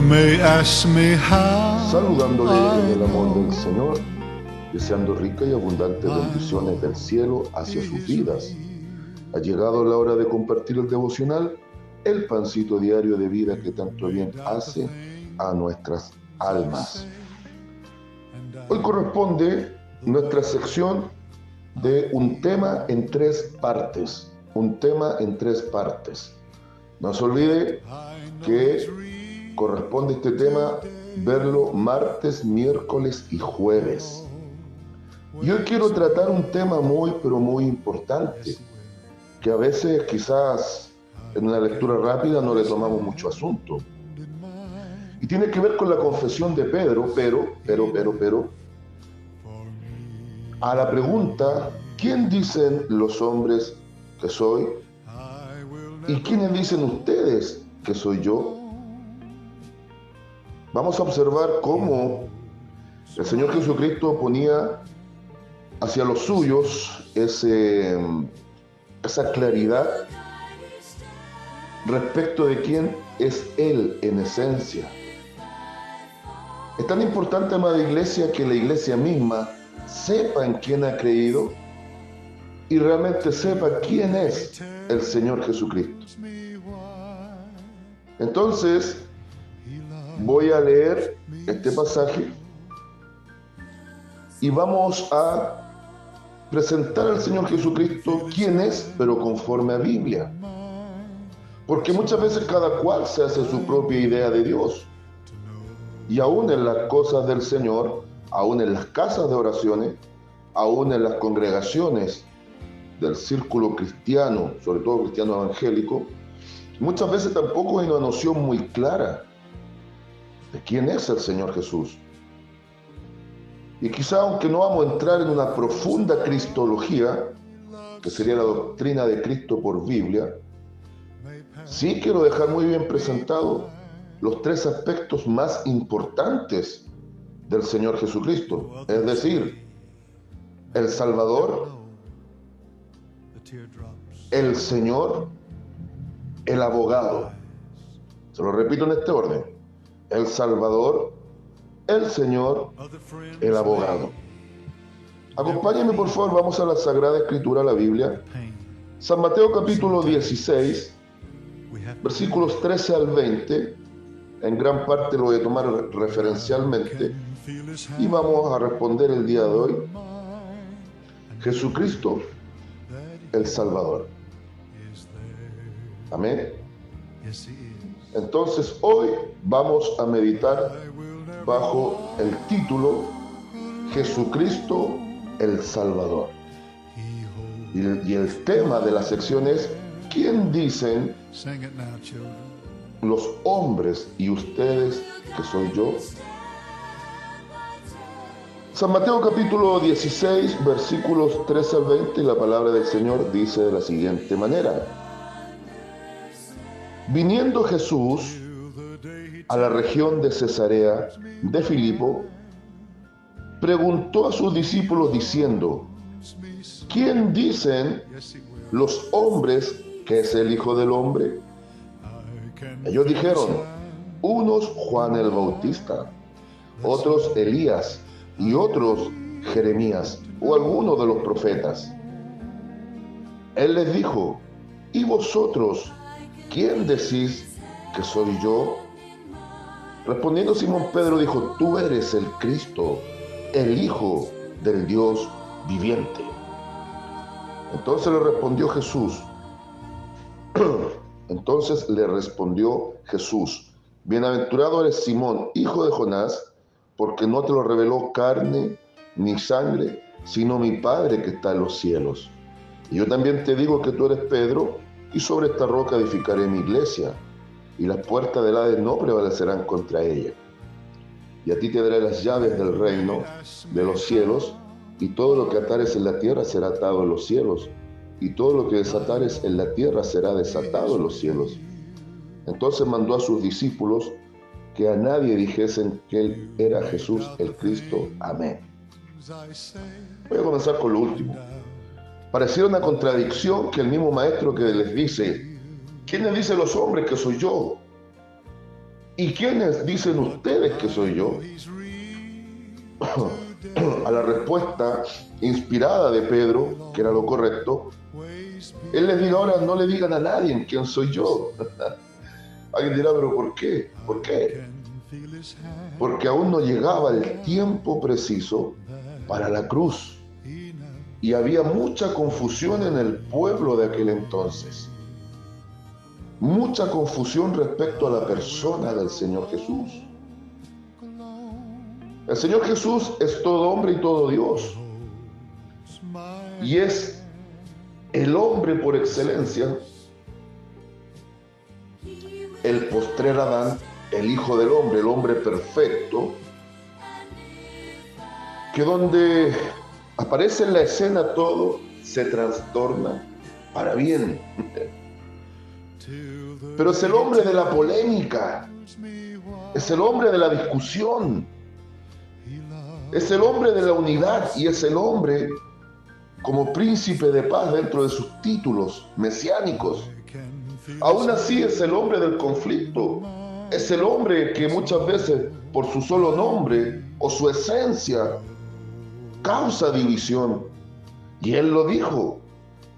may ask me how Saludándole en el amor del I Señor, deseando rica y abundante bendiciones del cielo hacia sus vidas. Ha llegado la hora de compartir el devocional, el pancito diario de vida que tanto bien hace a nuestras almas. Hoy corresponde nuestra sección de un tema en tres partes. Un tema en tres partes. No se olvide que corresponde este tema verlo martes, miércoles y jueves. Y hoy quiero tratar un tema pero muy importante, que a veces quizás en una lectura rápida no le tomamos mucho asunto. Y tiene que ver con la confesión de Pedro, pero, a la pregunta, ¿quién dicen los hombres que soy? ¿Y quiénes dicen ustedes que soy yo? Vamos a observar cómo el Señor Jesucristo ponía hacia los suyos esa claridad respecto de quién es Él en esencia. Es tan importante, amada iglesia, que la iglesia misma sepa en quién ha creído y realmente sepa quién es el Señor Jesucristo. Entonces, voy a leer este pasaje y vamos a presentar al Señor Jesucristo quién es, pero conforme a Biblia. Porque muchas veces cada cual se hace su propia idea de Dios. Y aún en las cosas del Señor, aún en las casas de oraciones, aún en las congregaciones del círculo cristiano, sobre todo cristiano evangélico, muchas veces tampoco hay una noción muy clara de quién es el Señor Jesús. Y quizá, aunque no vamos a entrar en una profunda cristología, que sería la doctrina de Cristo por Biblia, sí quiero dejar muy bien presentado los tres aspectos más importantes del Señor Jesucristo, es decir, el Salvador, el Señor, el abogado. Se lo repito en este orden: el Salvador, el Señor, el abogado. Acompáñenme por favor, vamos a la Sagrada Escritura, la Biblia. San Mateo capítulo 16, versículos 13 al 20. En gran parte lo voy a tomar referencialmente y vamos a responder el día de hoy: Jesucristo, el Salvador. Amén. Entonces hoy vamos a meditar bajo el título Jesucristo, el Salvador. Y el tema de la sección es: ¿quién dicen los hombres y ustedes que soy yo? San Mateo capítulo 16, versículos 13 al 20, la palabra del Señor dice de la siguiente manera: Viniendo Jesús a la región de Cesarea de Filipo, preguntó a sus discípulos diciendo: ¿quién dicen los hombres que es el Hijo del Hombre? Ellos dijeron: unos Juan el Bautista, otros Elías y otros Jeremías o alguno de los profetas. Él les dijo: ¿y vosotros quién decís que soy yo? Respondiendo Simón Pedro dijo: tú eres el Cristo, el Hijo del Dios viviente. Entonces le respondió Jesús: bienaventurado eres Simón, hijo de Jonás, porque no te lo reveló carne ni sangre, sino mi Padre que está en los cielos. Y yo también te digo que tú eres Pedro, y sobre esta roca edificaré mi iglesia, y las puertas del Hades no prevalecerán contra ella. Y a ti te daré las llaves del reino de los cielos, y todo lo que atares en la tierra será atado en los cielos, y todo lo que desatares en la tierra será desatado en los cielos. Entonces mandó a sus discípulos que a nadie dijesen que él era Jesús el Cristo. Amén. Voy a comenzar con lo último. Pareciera una contradicción que el mismo maestro que les dice: ¿quiénes dicen los hombres que soy yo? ¿y quiénes dicen ustedes que soy yo? A la respuesta inspirada de Pedro, que era lo correcto, él les dijo: ahora no le digan a nadie quién soy yo. Alguien dirá: ¿pero por qué? ¿Por qué? Porque aún no llegaba el tiempo preciso para la cruz. Y había mucha confusión en el pueblo de aquel entonces. Mucha confusión respecto a la persona del Señor Jesús. El Señor Jesús es todo hombre y todo Dios. Y es el hombre por excelencia, el postrer Adán, el Hijo del Hombre, el hombre perfecto, que donde aparece en la escena todo se trastorna para bien. Pero es el hombre de la polémica, es el hombre de la discusión, es el hombre de la unidad y es el hombre como príncipe de paz dentro de sus títulos mesiánicos. Aún así es el hombre del conflicto, es el hombre que muchas veces por su solo nombre o su esencia causa división. Y él lo dijo: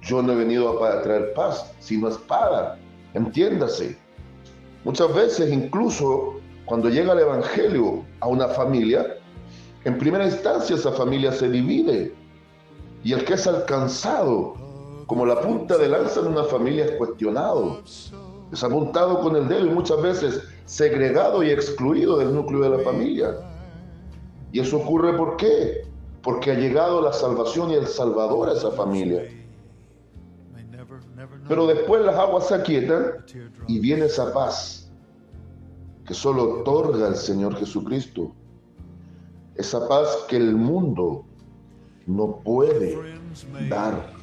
yo no he venido a traer paz, sino espada. Entiéndase. Muchas veces, incluso cuando llega el evangelio a una familia, en primera instancia esa familia se divide. Y el que es alcanzado como la punta de lanza en una familia es cuestionado. Es apuntado con el dedo y muchas veces segregado y excluido del núcleo de la familia. ¿Y eso ocurre por qué? Porque ha llegado la salvación y el Salvador a esa familia. Pero después las aguas se aquietan y viene esa paz que solo otorga el Señor Jesucristo. Esa paz que el mundo no puede dar.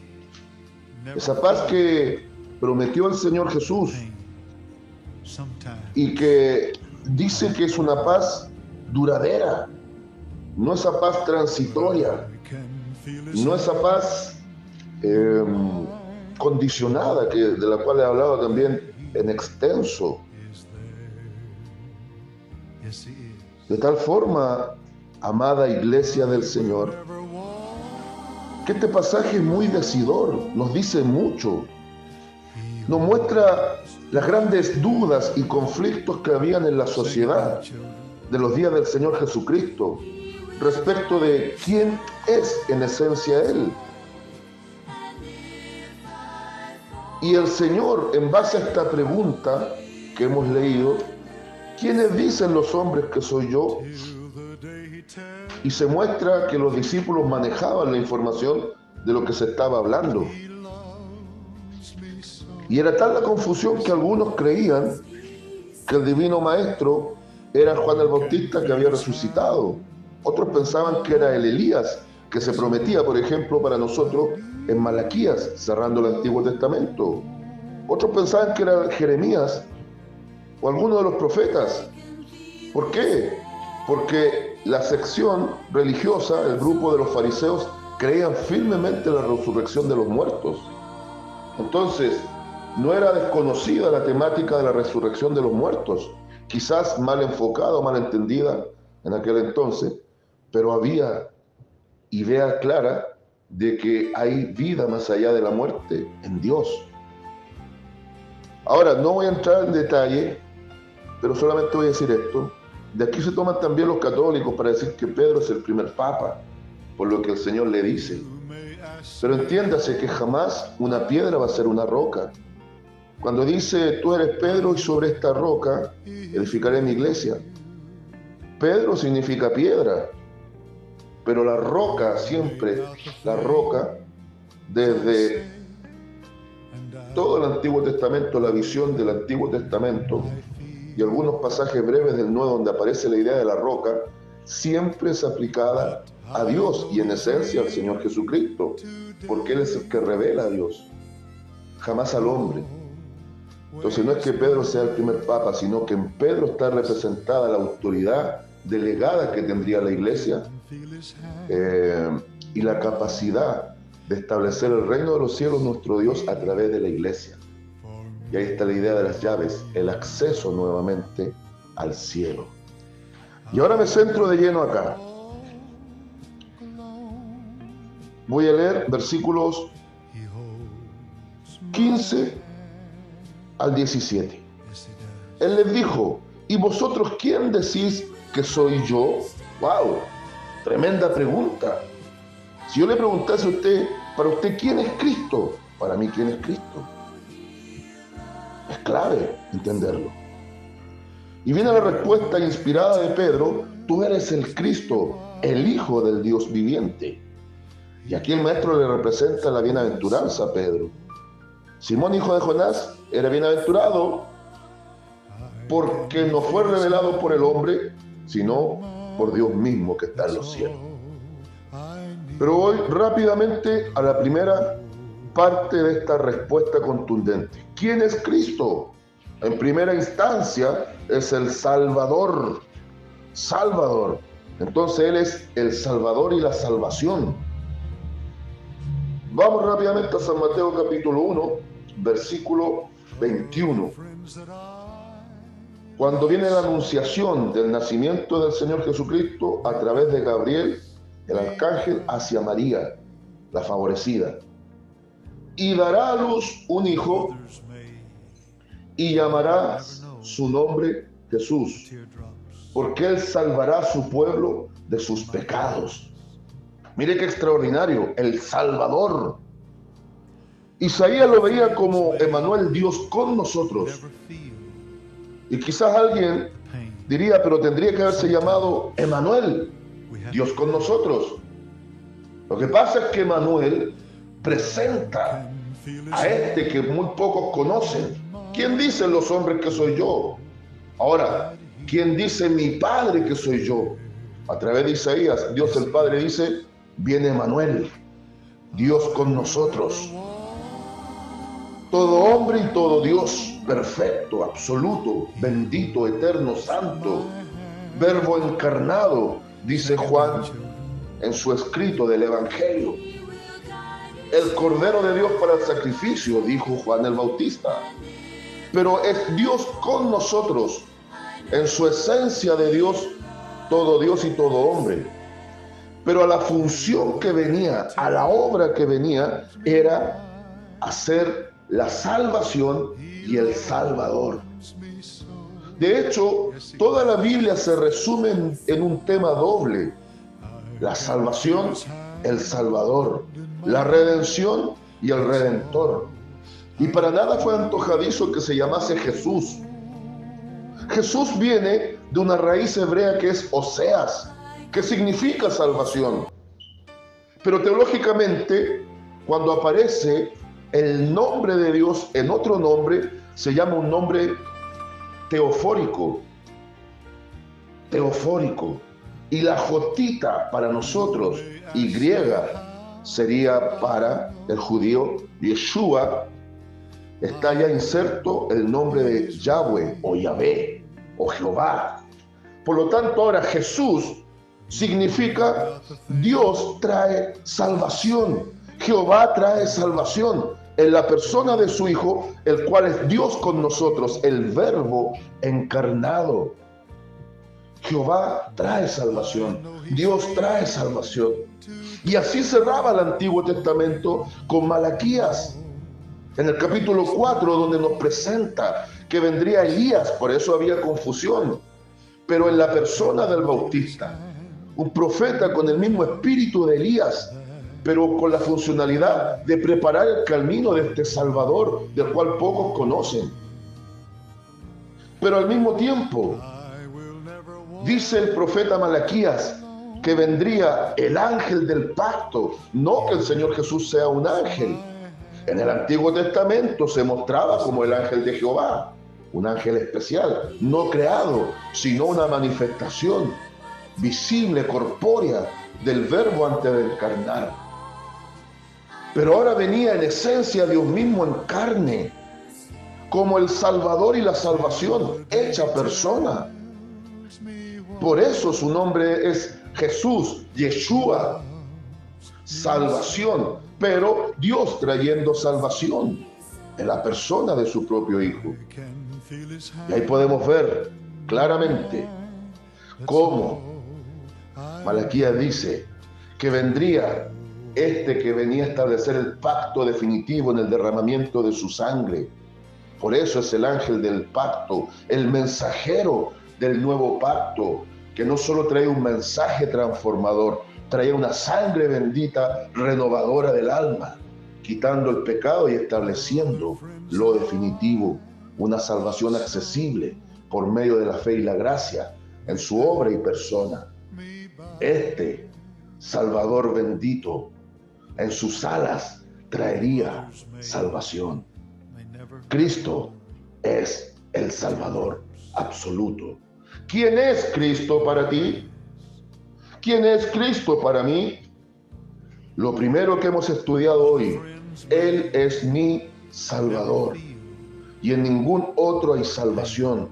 Esa paz que prometió el Señor Jesús y que dice que es una paz duradera, no esa paz transitoria, no esa paz condicionada de la cual he hablado también en extenso. De tal forma, amada iglesia del Señor, que este pasaje es muy decidor, nos dice mucho, nos muestra las grandes dudas y conflictos que habían en la sociedad de los días del Señor Jesucristo respecto de quién es en esencia Él. Y el Señor, en base a esta pregunta que hemos leído, ¿quiénes dicen los hombres que soy yo? Y se muestra que los discípulos manejaban la información de lo que se estaba hablando. Y era tal la confusión que algunos creían que el divino maestro era Juan el Bautista que había resucitado. Otros pensaban que era el Elías que se prometía, por ejemplo, para nosotros en Malaquías, cerrando el Antiguo Testamento. Otros pensaban que era Jeremías o alguno de los profetas. ¿Por qué? Porque la sección religiosa, el grupo de los fariseos, creían firmemente en la resurrección de los muertos. Entonces, no era desconocida la temática de la resurrección de los muertos, quizás mal enfocada o mal entendida en aquel entonces, pero había idea clara de que hay vida más allá de la muerte en Dios. Ahora, no voy a entrar en detalle, pero solamente voy a decir esto. De aquí se toman también los católicos para decir que Pedro es el primer papa, por lo que el Señor le dice. Pero entiéndase que jamás una piedra va a ser una roca. Cuando dice: tú eres Pedro y sobre esta roca edificaré mi iglesia. Pedro significa piedra, pero la roca siempre, la roca, desde todo el Antiguo Testamento, la visión del Antiguo Testamento y algunos pasajes breves del Nuevo donde aparece la idea de la roca, siempre es aplicada a Dios y en esencia al Señor Jesucristo, porque Él es el que revela a Dios, jamás al hombre. Entonces no es que Pedro sea el primer papa, sino que en Pedro está representada la autoridad delegada que tendría la iglesia y la capacidad de establecer el reino de los cielos nuestro Dios a través de la iglesia. Y ahí está la idea de las llaves, el acceso nuevamente al cielo. Y ahora me centro de lleno acá. Voy a leer versículos 15 al 17. Él les dijo: ¿y vosotros quién decís que soy yo? ¡Wow! Tremenda pregunta. Si yo le preguntase a usted, para usted, ¿quién es Cristo? Para mí, ¿quién es Cristo? Es clave entenderlo. Y viene la respuesta inspirada de Pedro: tú eres el Cristo, el Hijo del Dios viviente. Y aquí el maestro le representa la bienaventuranza a Pedro. Simón, hijo de Jonás, era bienaventurado porque no fue revelado por el hombre, sino por Dios mismo que está en los cielos. Pero voy rápidamente a la primera parte de esta respuesta contundente. ¿Quién es Cristo? En primera instancia es el Salvador. Salvador. Entonces Él es el Salvador y la salvación. Vamos rápidamente a San Mateo capítulo 1, versículo 21. Cuando viene la anunciación del nacimiento del Señor Jesucristo a través de Gabriel, el arcángel, hacia María, la favorecida. Y dará a luz un hijo y llamará su nombre Jesús, porque Él salvará a su pueblo de sus pecados. Mire qué extraordinario, el Salvador. Isaías lo veía como Emmanuel, Dios con nosotros. Y quizás alguien diría, pero tendría que haberse llamado Emmanuel, Dios con nosotros. Lo que pasa es que Emmanuel presenta a este que muy pocos conocen. ¿Quién dicen los hombres que soy yo? Ahora, ¿quién dice mi Padre que soy yo? A través de Isaías, Dios el Padre dice: viene Emmanuel, Dios con nosotros. Todo hombre y todo Dios, perfecto, absoluto, bendito, eterno, santo, verbo encarnado, dice Juan en su escrito del Evangelio. El Cordero de Dios para el sacrificio, dijo Juan el Bautista. Pero es Dios con nosotros, en su esencia de Dios y todo hombre. Pero a la función que venía, a la obra que venía, era hacer la salvación y el Salvador. De hecho, toda la Biblia se resume en un tema doble: la salvación, el Salvador, la redención y el Redentor. Y para nada fue antojadizo que se llamase Jesús. Jesús viene de una raíz hebrea que es Oseas, que significa salvación. Pero teológicamente, cuando aparece el nombre de Dios en otro nombre, se llama un nombre teofórico. Teofórico. Y la jotita para nosotros, y griega, sería para el judío Yeshua. Está ya inserto el nombre de Yahweh o Yahvé o Jehová. Por lo tanto, ahora Jesús significa Dios trae salvación. Jehová trae salvación en la persona de su Hijo, el cual es Dios con nosotros, el Verbo encarnado. Jehová trae salvación, Dios trae salvación. Y así cerraba el Antiguo Testamento con Malaquías, en el capítulo 4, donde nos presenta que vendría Elías. Por eso había confusión. Pero en la persona del Bautista, un profeta con el mismo espíritu de Elías, pero con la funcionalidad de preparar el camino de este Salvador, del cual pocos conocen. Pero al mismo tiempo, dice el profeta Malaquías que vendría el ángel del pacto, no que el Señor Jesús sea un ángel. En el Antiguo Testamento se mostraba como el ángel de Jehová, un ángel especial, no creado, sino una manifestación visible, corpórea, del Verbo antes de encarnar. Pero ahora venía en esencia Dios mismo en carne, como el Salvador y la salvación, hecha persona. Por eso su nombre es Jesús, Yeshua, salvación, pero Dios trayendo salvación en la persona de su propio Hijo. Y ahí podemos ver claramente cómo Malaquías dice que vendría este que venía a establecer el pacto definitivo en el derramamiento de su sangre. Por eso es el ángel del pacto, el mensajero del nuevo pacto, que no solo trae un mensaje transformador, trae una sangre bendita renovadora del alma, quitando el pecado y estableciendo lo definitivo, una salvación accesible por medio de la fe y la gracia en su obra y persona. Este Salvador bendito en sus alas traería salvación. Cristo es el Salvador absoluto. ¿Quién es Cristo para ti? ¿Quién es Cristo para mí? Lo primero que hemos estudiado hoy, Él es mi Salvador. Y en ningún otro hay salvación,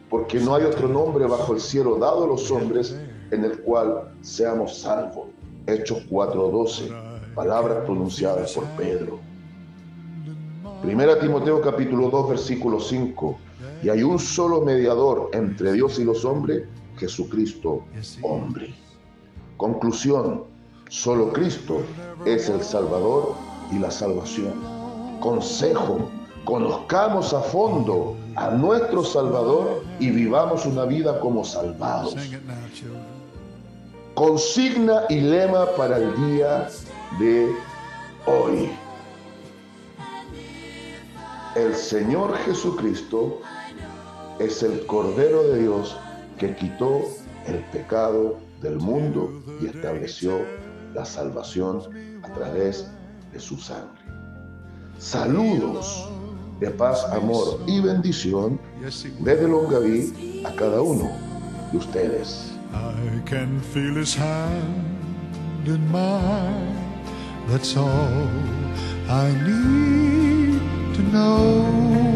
porque no hay otro nombre bajo el cielo dado a los hombres en el cual seamos salvos. Hechos 4:12, palabras pronunciadas por Pedro. Primera Timoteo capítulo 2, versículo 5. Y hay un solo mediador entre Dios y los hombres, Jesucristo, hombre. Conclusión, solo Cristo es el Salvador y la salvación. Consejo, conozcamos a fondo a nuestro Salvador y vivamos una vida como salvados. Consigna y lema para el día de hoy. El Señor Jesucristo es el Cordero de Dios que quitó el pecado del mundo y estableció la salvación a través de su sangre. Saludos de paz, amor y bendición desde Longaví a cada uno de ustedes. I can feel his hand in mine. That's all I need to know.